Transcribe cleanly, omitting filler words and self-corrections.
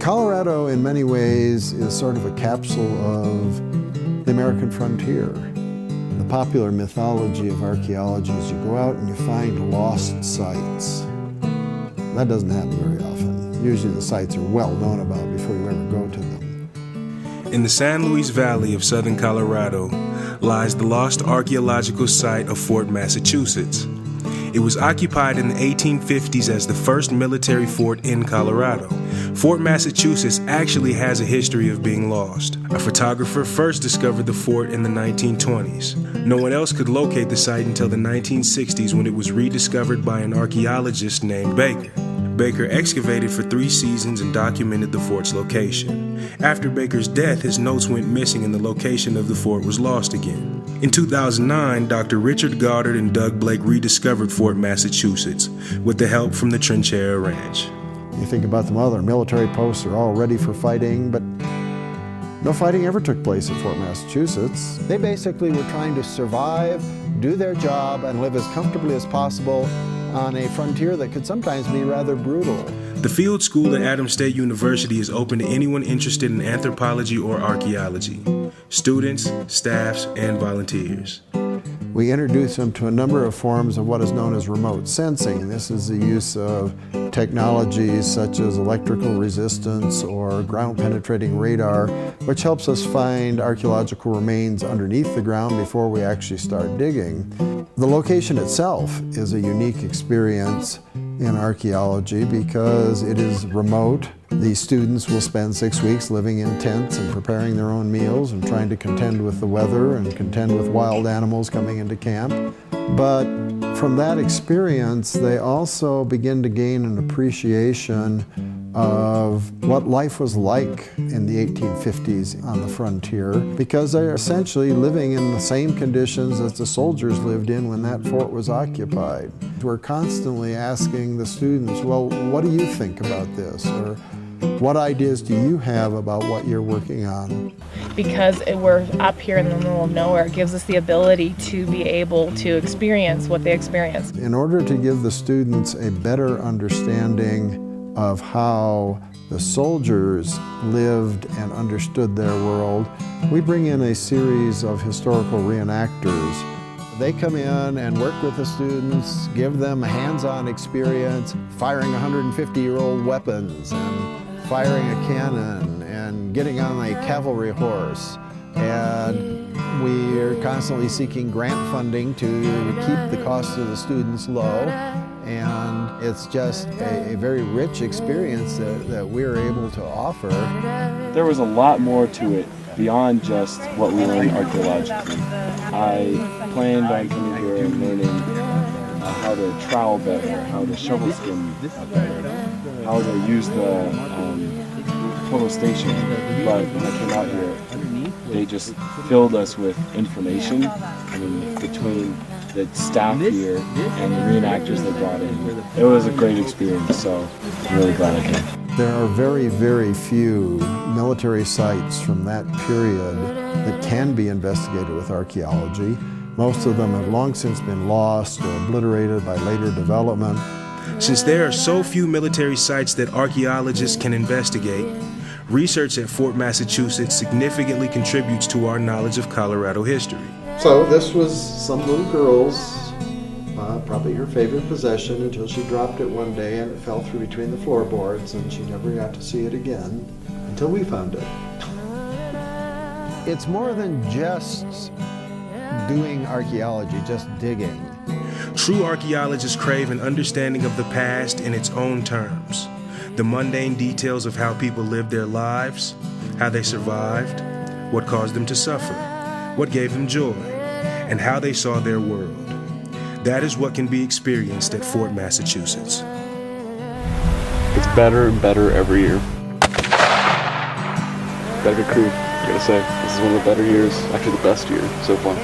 Colorado, in many ways, is sort of a capsule of the American frontier. The popular mythology of archaeology is you go out and you find lost sites. That doesn't happen very often. Usually the sites are well known about before you ever go to them. In the San Luis Valley of southern Colorado lies the lost archaeological site of Fort Massachusetts. It was occupied in the 1850s as the first military fort in Colorado. Fort Massachusetts actually has a history of being lost. A photographer first discovered the fort in the 1920s. No one else could locate the site until the 1960s when it was rediscovered by an archaeologist named Baker. Baker excavated for 3 seasons and documented the fort's location. After Baker's death, his notes went missing and the location of the fort was lost again. In 2009, Dr. Richard Goddard and Doug Blake rediscovered Fort Massachusetts with the help from the Trinchera Ranch. You think about them, other military posts are all ready for fighting, but no fighting ever took place at Fort Massachusetts. They basically were trying to survive, do their job, and live as comfortably as possible on a frontier that could sometimes be rather brutal. The field school at Adams State University is open to anyone interested in anthropology or archaeology, students, staffs, and volunteers. We introduce them to a number of forms of what is known as remote sensing. This is the use of technologies such as electrical resistance or ground-penetrating radar, which helps us find archaeological remains underneath the ground before we actually start digging. The location itself is a unique experience in archaeology because it is remote. These students will spend 6 weeks living in tents and preparing their own meals and trying to contend with the weather and contend with wild animals coming into camp. But from that experience, they also begin to gain an appreciation of what life was like in the 1850s on the frontier, because they're essentially living in the same conditions as the soldiers lived in when that fort was occupied. We're constantly asking the students, well, what do you think about this? Or what ideas do you have about what you're working on? Because we're up here in the middle of nowhere, it gives us the ability to be able to experience what they experienced. In order to give the students a better understanding of how the soldiers lived and understood their world, we bring in a series of historical reenactors. They come in and work with the students, give them a hands-on experience, firing 150-year-old weapons and firing a cannon and getting on a cavalry horse. And we are constantly seeking grant funding to keep the cost of the students low. And it's just a very rich experience that we're able to offer. There was a lot more to it beyond just what we learned archaeologically. I planned on coming here and learning how to trowel better, how to shovel skin better, how to use the photo station. But when I came out here, they just filled us with information. I mean, between the staff here and the reenactors they brought in, it was a great experience, so I'm really glad I came. There are very, very few military sites from that period that can be investigated with archaeology. Most of them have long since been lost or obliterated by later development. Since there are so few military sites that archaeologists can investigate, research at Fort Massachusetts significantly contributes to our knowledge of Colorado history. So this was some little girl's, probably her favorite possession, until she dropped it one day and it fell through between the floorboards and she never got to see it again until we found it. It's more than just doing archaeology, just digging. True archaeologists crave an understanding of the past in its own terms. The mundane details of how people lived their lives, how they survived, what caused them to suffer, what gave them joy, and how they saw their world. That is what can be experienced at Fort Massachusetts. It's better and better every year. Got a good crew, I gotta say. This is one of the better years, actually the best year so far.